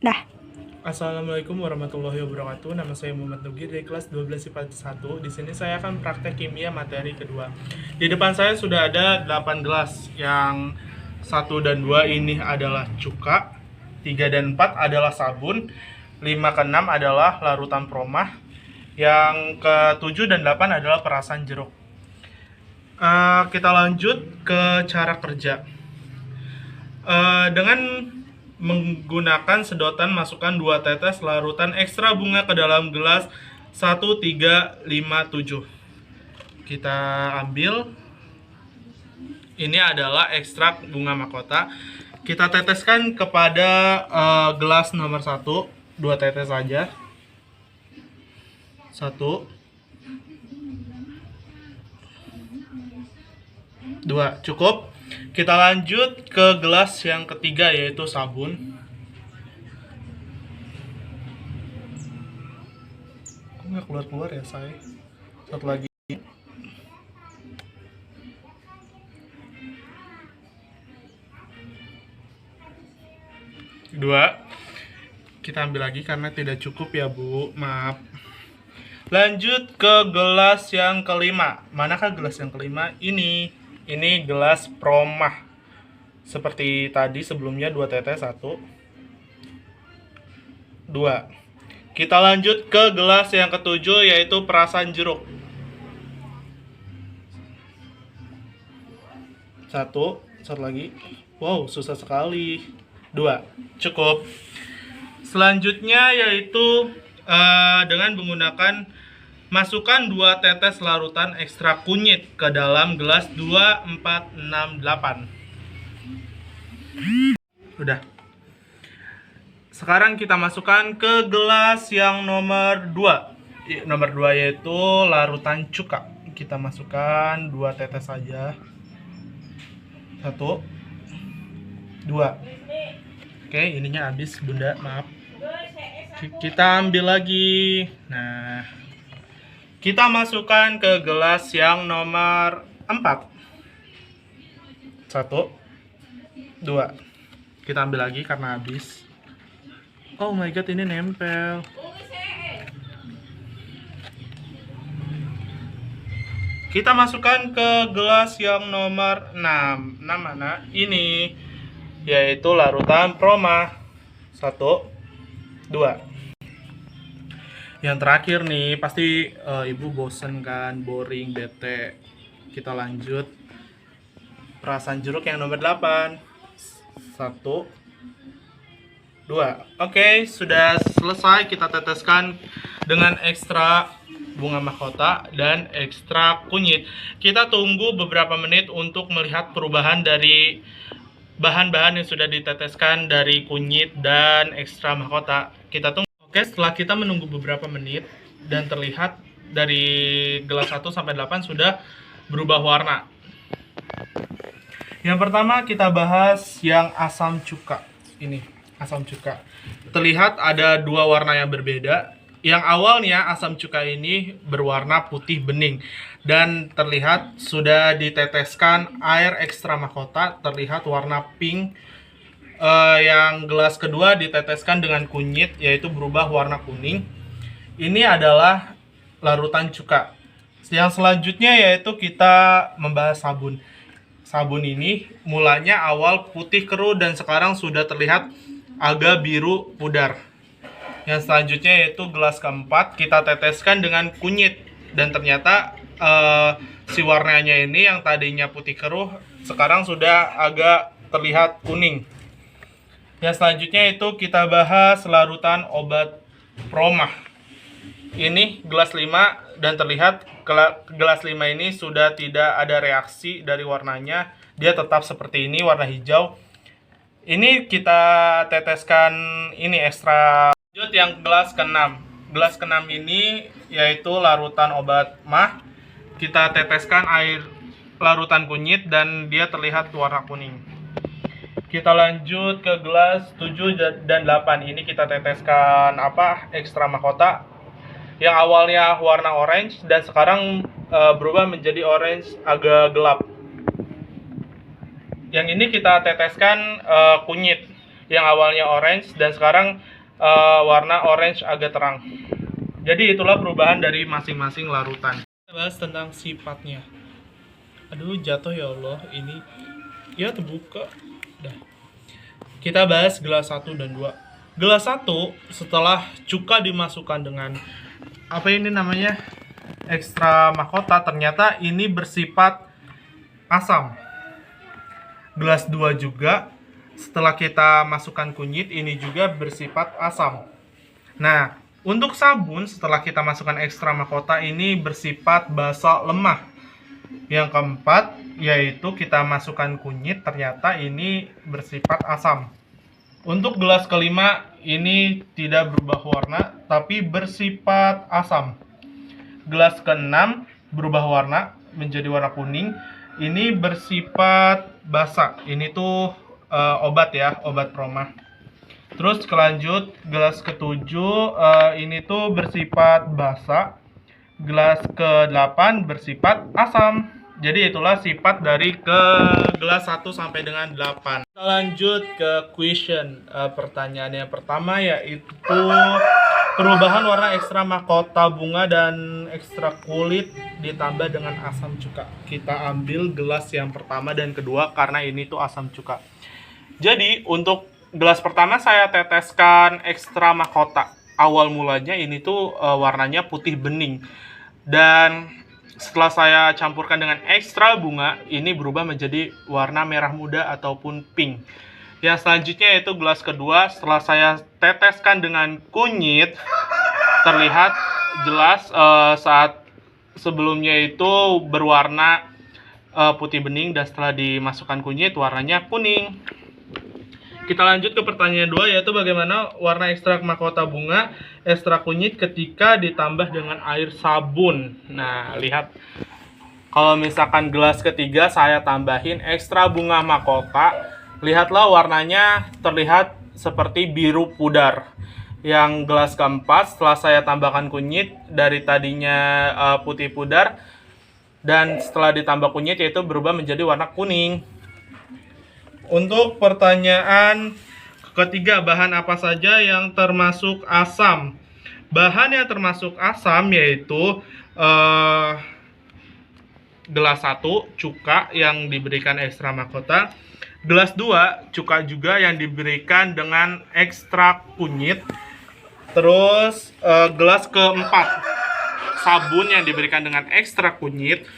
Dah. Assalamualaikum warahmatullahi wabarakatuh. Nama saya Muhammad Nugi dari kelas 12 IPA 1. Di sini saya akan praktek kimia materi kedua. Di depan saya sudah ada 8 gelas. Yang 1 dan 2 ini adalah cuka, 3 dan 4 adalah sabun, 5 ke 6 adalah larutan promah, yang ke 7 dan 8 adalah perasan jeruk. Kita lanjut ke cara kerja. Dengan menggunakan sedotan, masukkan 2 tetes larutan ekstra bunga ke dalam gelas 1357. Kita ambil. Ini adalah ekstrak bunga mahkota. Kita teteskan kepada gelas nomor 1, 2 tetes saja. 1, 2, cukup. Kita lanjut ke gelas yang ketiga, yaitu sabun. Kok nggak keluar-keluar ya, saya? Satu lagi. Dua. Kita ambil lagi karena tidak cukup ya, Bu. Maaf. Lanjut ke gelas yang kelima. Manakah gelas yang kelima? Ini gelas promah. Seperti tadi sebelumnya 2 tetes, 1, 2. Kita lanjut ke gelas yang ketujuh, yaitu perasan jeruk. 1, satu lagi. Wow, susah sekali. 2, cukup. Selanjutnya yaitu dengan menggunakan masukkan 2 tetes larutan ekstrak kunyit ke dalam gelas 2468. Udah. Sekarang kita masukkan ke gelas yang nomor 2. Nomor 2 yaitu larutan cuka. Kita masukkan 2 tetes saja. 1, 2. Oke, ininya habis, Bunda, maaf. Kita ambil lagi. Nah, kita masukkan ke gelas yang nomor 4. 1, 2. Kita ambil lagi karena habis. Oh my god, ini nempel. Kita masukkan ke gelas yang nomor 6. Mana? Ini, yaitu larutan promah. 1, 2. Yang terakhir nih, pasti ibu bosen kan, boring, bete. Kita lanjut. Perasan jeruk yang nomor 8. 1, 2. Oke, sudah selesai. Kita teteskan dengan ekstra bunga mahkota dan ekstra kunyit. Kita tunggu beberapa menit untuk melihat perubahan dari bahan-bahan yang sudah diteteskan dari kunyit dan ekstra mahkota. Kita tunggu. Oke, setelah kita menunggu beberapa menit dan terlihat dari gelas 1 sampai 8 sudah berubah warna. Yang pertama kita bahas yang asam cuka. Ini, asam cuka. Terlihat ada 2 warna yang berbeda. Yang awalnya asam cuka ini berwarna putih bening dan terlihat sudah diteteskan air ekstra mahkota, terlihat warna pink. Yang gelas kedua diteteskan dengan kunyit, yaitu berubah warna kuning. Ini adalah larutan cuka. Yang selanjutnya yaitu kita membahas sabun. Sabun ini mulanya awal putih keruh dan sekarang sudah terlihat agak biru pudar. Yang selanjutnya yaitu gelas keempat, kita teteskan dengan kunyit dan ternyata si warnanya ini yang tadinya putih keruh sekarang sudah agak terlihat kuning. Yang selanjutnya itu kita bahas larutan obat promah. Ini gelas 5 dan terlihat gelas 5 ini sudah tidak ada reaksi dari warnanya. Dia tetap seperti ini, warna hijau. Ini kita teteskan ini ekstra. Lanjut yang gelas ke-6. Gelas ke-6 ini yaitu larutan obat mah. Kita teteskan air larutan kunyit dan dia terlihat warna kuning. Kita lanjut ke gelas 7 dan 8. Ini kita teteskan ekstra mahkota. Yang awalnya warna orange dan sekarang berubah menjadi orange agak gelap. Yang ini kita teteskan kunyit. yang awalnya orange dan sekarang warna orange agak terang. Jadi itulah perubahan dari masing-masing larutan. Kita bahas tentang sifatnya. Aduh, jatuh ya Allah, ini ya terbuka. Dah. Kita bahas gelas 1 dan 2. Gelas 1 setelah cuka dimasukkan dengan apa ini namanya? Ekstra mahkota, ternyata ini bersifat asam. Gelas 2 juga setelah kita masukkan kunyit ini juga bersifat asam. Nah, untuk sabun setelah kita masukkan ekstra mahkota ini bersifat basa lemah. Yang keempat yaitu kita masukkan kunyit, ternyata ini bersifat asam. Untuk gelas kelima ini tidak berubah warna tapi bersifat asam. Gelas keenam berubah warna menjadi warna kuning. Ini bersifat basa. Ini tuh obat ya, obat proma. Terus kelanjut gelas ketujuh ini tuh bersifat basa. Gelas ke-8 bersifat asam. Jadi itulah sifat dari ke gelas 1 sampai dengan 8. Kita lanjut ke question. Pertanyaan yang pertama yaitu perubahan warna ekstra mahkota bunga dan ekstra kulit ditambah dengan asam cuka. Kita ambil gelas yang pertama dan kedua karena ini tuh asam cuka. Jadi untuk gelas pertama saya teteskan ekstra mahkota. Awal mulanya ini tuh warnanya putih bening. Dan setelah saya campurkan dengan ekstra bunga, ini berubah menjadi warna merah muda ataupun pink. Yang selanjutnya yaitu gelas kedua, setelah saya teteskan dengan kunyit, terlihat jelas saat sebelumnya itu berwarna putih bening dan setelah dimasukkan kunyit warnanya kuning. Kita lanjut ke pertanyaan 2 yaitu bagaimana warna ekstrak mahkota bunga ekstra kunyit ketika ditambah dengan air sabun. Nah, lihat kalau misalkan gelas ketiga saya tambahin ekstra bunga mahkota, lihatlah warnanya terlihat seperti biru pudar. Yang gelas keempat setelah saya tambahkan kunyit dari tadinya putih pudar dan setelah ditambah kunyit yaitu berubah menjadi warna kuning. Untuk pertanyaan ketiga, bahan apa saja yang termasuk asam? Bahan yang termasuk asam yaitu gelas 1 cuka yang diberikan ekstra mahkota, gelas 2 cuka juga yang diberikan dengan ekstra kunyit, terus gelas keempat sabun yang diberikan dengan ekstra kunyit,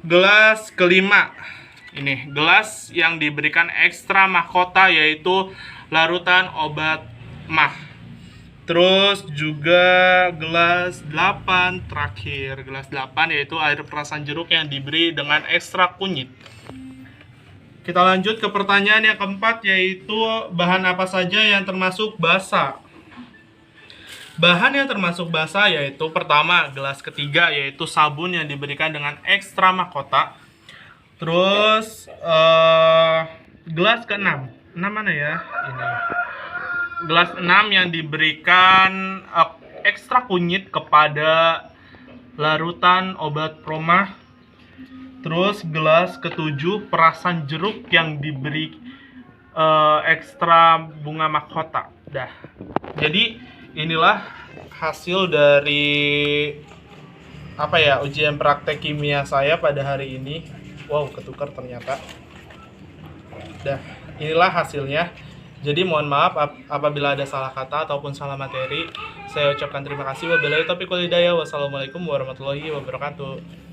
gelas kelima ini gelas yang diberikan ekstra mahkota yaitu larutan obat mah. Terus juga gelas 8 terakhir, gelas 8 yaitu air perasan jeruk yang diberi dengan ekstra kunyit. Kita lanjut ke pertanyaan yang keempat yaitu bahan apa saja yang termasuk basa. Bahan yang termasuk basa yaitu pertama gelas ketiga yaitu sabun yang diberikan dengan ekstra mahkota. Terus gelas ke-6 mana ya? Ini gelas 6 yang diberikan ekstra kunyit kepada larutan obat proma. Terus gelas ke-7 perasan jeruk yang diberi ekstra bunga mahkota. Dah. Jadi inilah hasil dari ujian praktek kimia saya pada hari ini. Wow, ketukar ternyata. Dah, inilah hasilnya. Jadi mohon maaf apabila ada salah kata ataupun salah materi. Saya ucapkan terima kasih. Wabillahi taufiq wal hidayah. Wassalamualaikum warahmatullahi wabarakatuh.